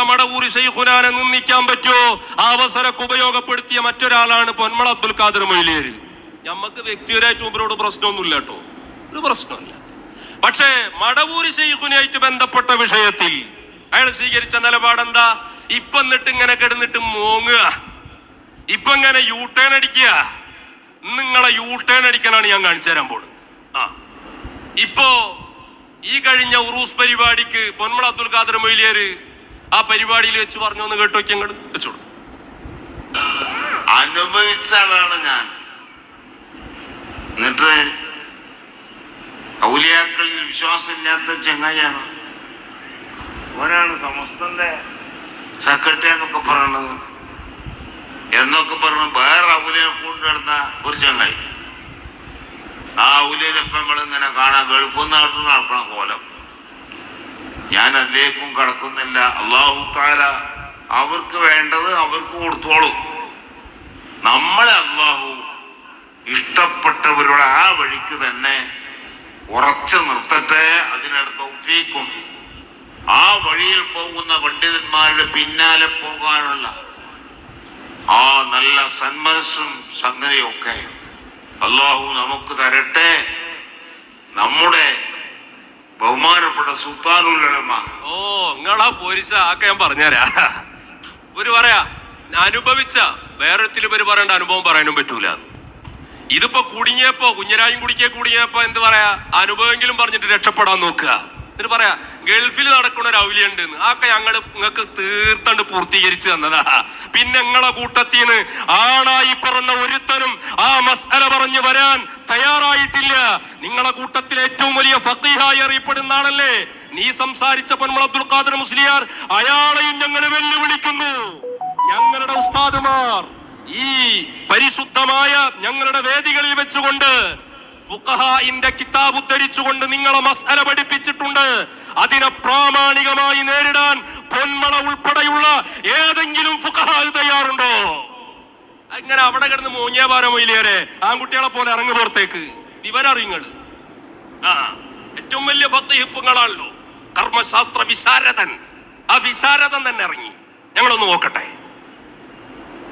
മടവൂരി ശൈഖുനാനെ നിന്ദിക്കാൻ പറ്റുമോ? ആ അവസരമൊക്കെ ഉപയോഗപ്പെടുത്തിയ മറ്റൊരാളാണ് പൊന്മള അബ്ദുൽ ഖാദർ മൊയ്ലിയാർ. ഞമ്മക്ക് വ്യക്തിപരമായിട്ട് ഇവരോട് പ്രശ്നമൊന്നുമില്ല കേട്ടോ, ഒരു പ്രശ്നമില്ല. പക്ഷേ മടവൂരി ശൈഖുനായിട്ട് ബന്ധപ്പെട്ട വിഷയത്തിൽ അയാൾ സ്വീകരിച്ച നിലപാടെന്താ? ഇപ്പൊ എന്നിട്ട് ഇങ്ങനെ കിടന്നിട്ട് മോങ്ങുക, ഇപ്പൊ ഇങ്ങനെ യൂട്ടേൺ അടിക്കുക. നിങ്ങളെ യൂട്ടേൺ അടിക്കാനാണ് ഞാൻ കാണിച്ചു തരാൻ പോണത്. ഇപ്പോ ഈ കഴിഞ്ഞ ഉറൂസ് പരിപാടിക്ക് പൊന്മള അബ്ദുൽ ഖാദർ മൊയ്ലിയാർ ആ പരിപാടിയിൽ വെച്ച് പറഞ്ഞു എന്ന് കേട്ടോക്കി അങ്ങോട്ട് വെച്ചോളൂ. അനുഭവിച്ച ആളാണ് ഞാൻ. എന്നിട്ട് ഔലിയാക്കളിൽ വിശ്വാസമില്ലാത്ത ചങ്ങായിയാണ്. അവനാണ് സമസ്തന്റെ സെക്രട്ടറി എന്നൊക്കെ പറയണത് എന്നൊക്കെ പറഞ്ഞ വേറെ ഔലിയെ കൊണ്ടുവരുന്ന ഒരു ചങ്ങായി. ആ ഔലിയപ്പം നമ്മളിങ്ങനെ കാണാൻ ഗൾഫിൽ നിന്ന് നടക്കണ കോലം. ഞാൻ അതിലേക്കും കടക്കുന്നില്ല. അല്ലാഹു തആല അവർക്ക് വേണ്ടത് അവർക്ക് കൊടുത്തോളും. നമ്മളെ അല്ലാഹു ഇഷ്ടപ്പെട്ടവരുടെ ആ വഴിക്ക് തന്നെ ഉറച്ചു നിർത്തട്ടെ. അതിനടുത്ത് തൗഫീഖും ആ വഴിയിൽ പോകുന്ന പണ്ഡിതന്മാരുടെ പിന്നാലെ പോകാനുള്ള ആ നല്ല സന്മനസ്സും സംഗതിയൊക്കെ അല്ലാഹു നമുക്ക് തരട്ടെ. നമ്മുടെ ബഹുമാനപ്പെട്ട സുൽത്താനുൽ ഉലമ നിങ്ങളാ പോരിച്ച ആക്കെ ഞാൻ പറഞ്ഞുതരാ. ഇവര് പറയാ അനുഭവിച്ച വേറൊരുത്തിൽ ഇവര് പറയേണ്ട അനുഭവം പറയാനും പറ്റൂല. ഇതിപ്പോ കുടുങ്ങിയപ്പോ കുഞ്ഞരായും കുടിക്കേ കുടുങ്ങിയപ്പോ എന്ത് പറയാ, അനുഭവമെങ്കിലും പറഞ്ഞിട്ട് രക്ഷപ്പെടാൻ നോക്കുക. എന്നിട്ട് പറയാ ഗൾഫിൽ നടക്കുന്ന ഒരു ഔലിയുണ്ട്, ആക്കെ ഞങ്ങള് നിങ്ങൾക്ക് തീർത്തണ്ട് പൂർത്തീകരിച്ചു തന്നതാ. പിന്നെ നിങ്ങളെ കൂട്ടത്തിന്ന് ആണായി പറഞ്ഞ ഒരുത്തനും ആ മസ്അല പറഞ്ഞു വരാൻ തയ്യാറായിട്ടില്ല. നിങ്ങളെ കൂട്ടത്തിൽ ഏറ്റവും വലിയ ഫഖീഹായി അറിയപ്പെടുന്ന ആളല്ലേ നീ സംസാരിച്ച പൊന്മള അബ്ദുൽ ഖാദർ മുസ്ലിയാർ. അയാളെയും ഞങ്ങൾ വെല്ലുവിളിക്കുന്നു. ഞങ്ങളുടെ ഉസ്താദുമാർ ഈ പരിശുദ്ധമായ ഞങ്ങളുടെ വേദികളിൽ വെച്ചുകൊണ്ട് ഫുഖഹാഇന്റെ കിതാബ് ഉദ്ധരിച്ചുകൊണ്ട് നിങ്ങളെ മസ്അല പഠിപ്പിച്ചിട്ടുണ്ട്. അതിനെ പ്രാമാണികമായി നേരിടാൻ പൊന്മള ഉൾപ്പെടെയുള്ള ഏതെങ്കിലും ഫുഖഹാ തയ്യാറുണ്ടോ? അങ്ങനെ അവിടെ കിടന്ന് മൂഞ്ഞേപാരോ മൊയ്ലിയാരെ ആൺകുട്ടികളെ പോലെ ഇറങ്ങു പുറത്തേക്ക്. ഇവരറിയുങ്ങള് ഏറ്റവും വലിയ ഫഖീഹുകളാണല്ലോ, കർമ്മശാസ്ത്ര വിശാരദൻ. ആ വിശാരദൻ തന്നെ ഇറങ്ങി. ഞങ്ങളൊന്ന് നോക്കട്ടെ,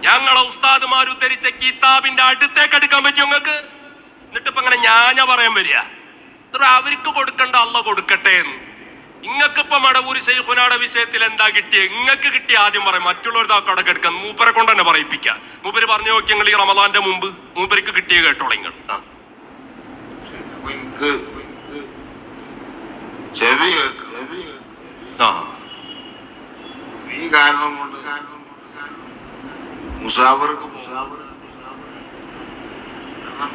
ഞങ്ങളെ ഉസ്താദുമാർ ഉദ്ധരിച്ച കിതാബിന്റെ അടുത്തേക്ക് എടുക്കാൻ പറ്റും നിങ്ങൾക്ക്? എന്നിട്ടിപ്പോ അങ്ങനെ ഞാഞ്ഞ പറയാൻ വരിക. അവർക്ക് കൊടുക്കണ്ട അള്ള കൊടുക്കട്ടെ എന്ന്. ഇങ്ങക്കിപ്പോ മടവൂരി ശൈഖുനാടെ വിഷയത്തിൽ എന്താ കിട്ടിയ? ഇങ്ങക്ക് കിട്ടിയ ആദ്യം പറയും, മറ്റുള്ളവർ കടക്ക് എടുക്കാൻ മൂപ്പരെ കൊണ്ട് തന്നെ പറയിപ്പിക്കാം. മൂപ്പര് പറഞ്ഞു നോക്കി നിങ്ങൾ ഈ റമദാന്റെ മുമ്പ് മൂപ്പർക്ക് കിട്ടിയ കേട്ടോളൂ നിങ്ങൾ. ഈ കാരണം കൊണ്ട് മുസാഫർക്ക്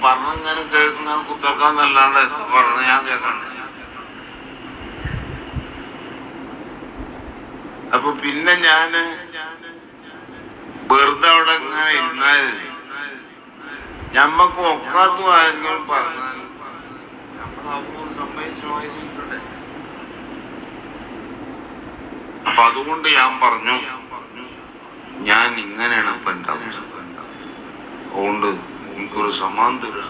പറഞ്ഞിങ്ങനെ കേൾക്കുന്ന കുത്തർക്കാന്നല്ലാണ്ട് പറഞ്ഞ ഞാൻ കേൾക്കണ്ട. അപ്പൊ പിന്നെ ഞാന് വെറുതെ അവിടെ ഇങ്ങനെ ഇരുന്നാല് ഞമ്മക്ക് ഒക്കാത്ത ആരെങ്കിലും പറഞ്ഞാൽ നമ്മളതൊന്നും സമ്മതിച്ചുമായിരിക്കട്ടെ. അപ്പൊ അതുകൊണ്ട് ഞാൻ പറഞ്ഞു, ഞാൻ ഇങ്ങനെയാണ് ഇപ്പൊ എന്റെ അവസ്ഥ. അതുകൊണ്ട് എനിക്കൊരു സമാന്തരം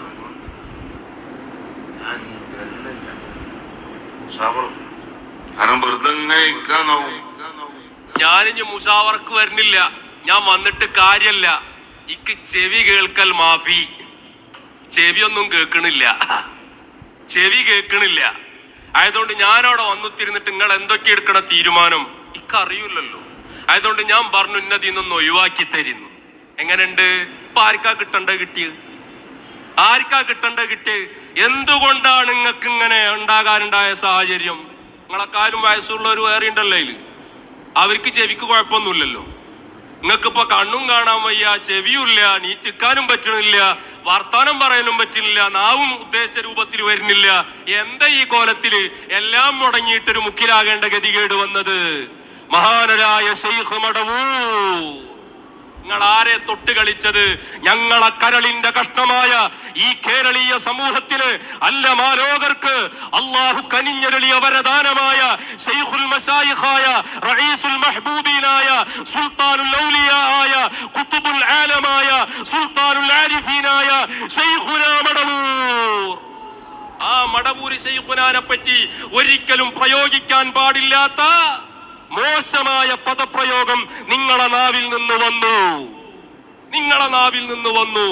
കാരണം വെറുതെ ഇങ്ങനെ ഇരിക്കാന്നാവും. ഞാനിഞ്ഞ് മുഷാവർക്ക് വരുന്നില്ല, ഞാൻ വന്നിട്ട് കാര്യല്ല. ഇക്ക് ചെവി കേൾക്കൽ മാഫി. ചെവിയൊന്നും കേൾക്കണില്ല, ചെവി കേൾക്കണില്ല. ആയതുകൊണ്ട് ഞാനവിടെ വന്നിരുന്നിട്ട് നിങ്ങൾ എന്തൊക്കെ എടുക്കണ തീരുമാനം ഇക്കറിയില്ലല്ലോ. ആയതുകൊണ്ട് ഞാൻ പറഞ്ഞു ഇന്നതിന്നൊന്ന് ഒഴിവാക്കി തരുന്നു. എങ്ങനെയുണ്ട്? ഇപ്പൊ ആർക്കാ കിട്ടേണ്ടത് കിട്ടിയത്? ആർക്കാ കിട്ടേണ്ടത് കിട്ടിയത്? എന്തുകൊണ്ടാണ് നിങ്ങൾക്ക് ഇങ്ങനെ ഉണ്ടാകാനുണ്ടായ സാഹചര്യം? നിങ്ങളെക്കാരും വയസ്സുള്ളവർ വേറെ ഉണ്ടല്ലോ അതില്. അവർക്ക് ചെവിക്ക് കുഴപ്പമൊന്നുമില്ലല്ലോ. നിങ്ങൾക്കിപ്പോ കണ്ണും കാണാൻ വയ്യ, ചെവിയുമില്ല, നീറ്റിക്കാനും പറ്റണില്ല, വർത്താനം പറയാനും പറ്റുന്നില്ല, നാവും ഉദ്ദേശിച്ച രൂപത്തിൽ വരുന്നില്ല. എന്താ ഈ കോലത്തില് എല്ലാം മുടങ്ങിയിട്ടൊരു മുക്കിലാകേണ്ട ഗതികേട് വന്നത്? മഹാനരായ ശൈഖ് മടവൂർ നിങ്ങൾ ആരെ തൊട്ട് കളിച്ചത്? ഞങ്ങളെ കരളിന്റെ കഷ്ണമായ ഈ കേരളീയ സമൂഹത്തിന് അല്ല മാലോകർക്ക് അല്ലാഹു കനിഞ്ഞരുളിയ വരദാനമായ ശൈഖുൽ മശായിഖായ റഈസുൽ മഹ്ബൂബീനായ സുൽത്താനുൽ ഔലിയായ ഖുതുബുൽ ആലമായ സുൽത്താനുൽ ആരിഫീനായ ശൈഖുനാ മടവൂർ. ആ മടവൂരി ശൈഖുനാനെ പറ്റി ഒരിക്കലും പ്രയോഗിക്കാൻ പാടില്ലാത്ത മോശമായ പദപ്രയോഗം നിങ്ങളെ നാവിൽ നിന്ന് വന്നു.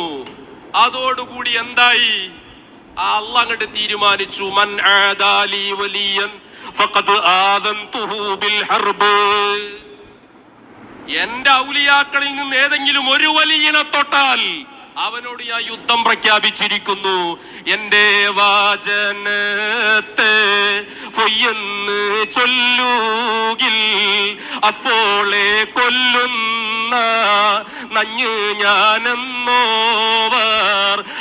അതോടുകൂടി എന്തായി? അല്ലാഹ് അങ്ങോട്ട് തീരുമാനിച്ചു, മൻ ആദാലി വലിയൻ ഫഖദ് ആദൻതുഹു ബിൽ ഹർബ്. എന്റെ ഔലിയാക്കളിൽ നിന്ന് ഏതെങ്കിലും ഒരു വലിയനെ തൊട്ടാൽ അവനോട് ഞാൻ യുദ്ധം പ്രഖ്യാപിച്ചിരിക്കുന്നു. എന്റെ വാചനത്തെ പൊയ്യെന്ന് ചൊല്ലുകിൽ അഫോളെ കൊല്ലുന്ന നഞ്ഞ് ഞാനെന്നോവർ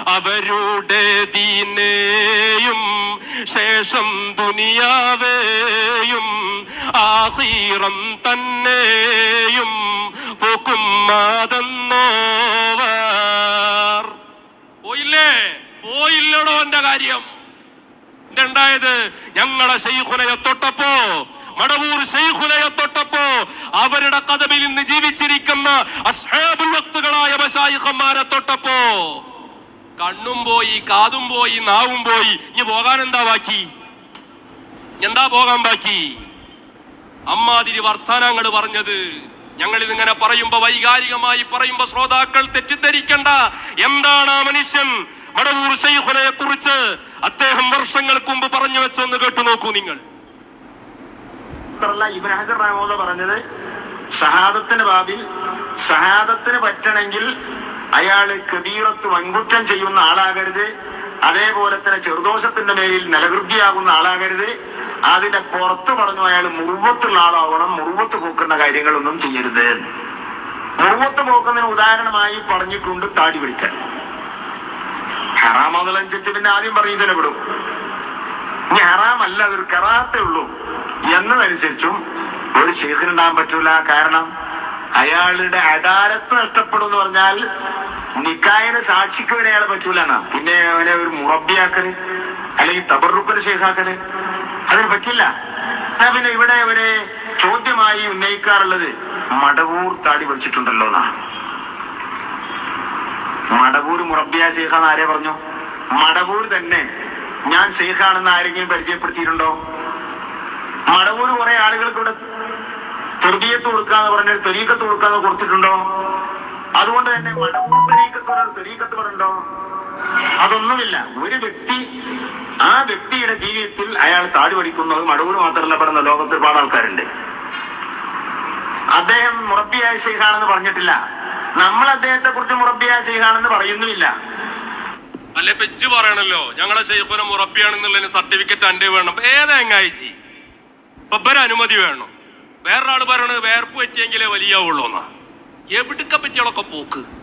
അവരുടെ ദീനേയും ശേഷം ദുനിയാവേയും ആഖിറം തന്നെയും പോക്കും മാതെന്നോവർ. പോയില്ലടോ എന്റെ കാര്യം. ഇതുണ്ടായത് ഞങ്ങളെ ശൈഖുനയെ തൊട്ടപ്പോ, മടവൂർ ശൈഖുനയെ തൊട്ടപ്പോ, അവരുടെ ഖദമിൽ നിന്ന് ജീവിച്ചിരിക്കുന്ന അസ്ഹാബുൽ വഖ്തുകളായ മശായിഖന്മാരെ തൊട്ടപ്പോ കണ്ണും പോയി, കാതും പോയി, നാവും പോയി. ഇനി പോകാൻ എന്താ ബാക്കി? പോകാൻ ബാക്കി? അമ്മാതിരി വർത്താനങ്ങൾ പറഞ്ഞത്. ഞങ്ങൾ ഇതിങ്ങനെ പറയുമ്പോ, വൈകാരികമായി പറയുമ്പോ ശ്രോതാക്കൾ തെറ്റിദ്ധരിക്കണ്ട. എന്താണ് ആ മനുഷ്യൻ മടവൂർ ശൈഖുനയെ കുറിച്ച് അദ്ദേഹം വർഷങ്ങൾക്ക് മുമ്പ് പറഞ്ഞു വെച്ചൊന്ന് കേട്ടു നോക്കൂ നിങ്ങൾ. ഇബ്നു ഹജർ റഹിമഹുല്ലാഹ് പറഞ്ഞത്, ഷഹാദത്തിന്റെ ബാബിൽ ഷഹാദത്തിന് പറ്റണമെങ്കിൽ അയാള് കബീറത്ത് വൻകുറ്റം ചെയ്യുന്ന ആളാകരുത്, അതേപോലെ തന്നെ ചെറുദോഷത്തിന്റെ മേലിൽ നിലവൃത്തിയാകുന്ന ആളാകരുത്. അതിന്റെ പുറത്ത് പറഞ്ഞു അയാൾ മുറുവത്തുള്ള ആളാവണം, മുറുവത്ത് പോക്കുന്ന കാര്യങ്ങളൊന്നും ചെയ്യരുത്. മുറുവത്ത് പോക്കുന്നതിന് ഉദാഹരണമായി പറഞ്ഞിട്ടുണ്ട് താടി പിടിക്കാൻ. ഹറാമതലഞ്ചിട്ട് പിന്നെ ആദ്യം പറയുന്നതിനെ വിടും. ഇനി ഹറാമല്ല, അതൊരു കറാത്തേ ഉള്ളൂ എന്നതനുസരിച്ചും ഒരു ശൈഖിനുണ്ടാകാൻ പറ്റൂല. കാരണം അയാളുടെ അദാലത്ത് നഷ്ടപ്പെടും എന്ന് പറഞ്ഞാൽ നിക്കായിന് സാക്ഷിക്ക് വരെ അയാളെ പറ്റൂലെന്നാ. പിന്നെ അവനെ ഒരു മുറബിയാക്കല് അല്ലെങ്കിൽ തബറുക്കല് ശൈഖാക്കല് അതിന് പറ്റില്ല. പിന്നെ ഇവിടെ അവരെ ചോദ്യമായി ഉന്നയിക്കാറുള്ളത് മടവൂർ താടി പഠിച്ചിട്ടുണ്ടല്ലോ എന്നാ. മടവൂർ മുറബിയ ശൈഖാന്ന് ആരെ പറഞ്ഞു? മടവൂർ തന്നെ ഞാൻ ശൈഖാണെന്ന് ആരെങ്കിലും പരിചയപ്പെടുത്തിയിട്ടുണ്ടോ? മടവൂർ കുറെ ആളുകൾക്ക് ഇവിടെ തെർബിയത്ത് കൊടുക്കാന്ന് പറഞ്ഞാൽ തെരീക്കത്ത് കൊടുക്കാന്ന് കൊടുത്തിട്ടുണ്ടോ? അതുകൊണ്ട് തന്നെ മടവൂർ തെരീക്കത്ത് പറഞ്ഞോ? അതൊന്നുമില്ല. ഒരു വ്യക്തി ആ വ്യക്തിയുടെ ജീവിതത്തിൽ അയാൾ താടി പഠിക്കുന്നത് മടവൂർ മാത്രമല്ല, പറഞ്ഞ ലോകത്ത് ഒരുപാട് ആൾക്കാരുണ്ട്. അദ്ദേഹം മുറബിയായ ശൈഖാണെന്ന് പറഞ്ഞിട്ടില്ല. നമ്മൾ അദ്ദേഹത്തെ കുറിച്ച് മുറബിയായ ശൈഖാണെന്ന് പറയുന്നുമില്ല. അല്ലെ പെച്ച് പറയണല്ലോ, ഞങ്ങളെ ശൈഖുന മുറബിയാണെന്നുള്ളതിന് സർട്ടിഫിക്കറ്റ് അന്റെ വേണം. ഏതെങ്ങായിച്ചി ബബ്ബര അനുമതി വേണം. വേറൊരാള് പറയണത് വേർപ്പ് പറ്റിയെങ്കിലേ വലിയാവുള്ളൂന്നാ. എവിടുക്കെ പറ്റിയാളൊക്കെ പോക്ക്.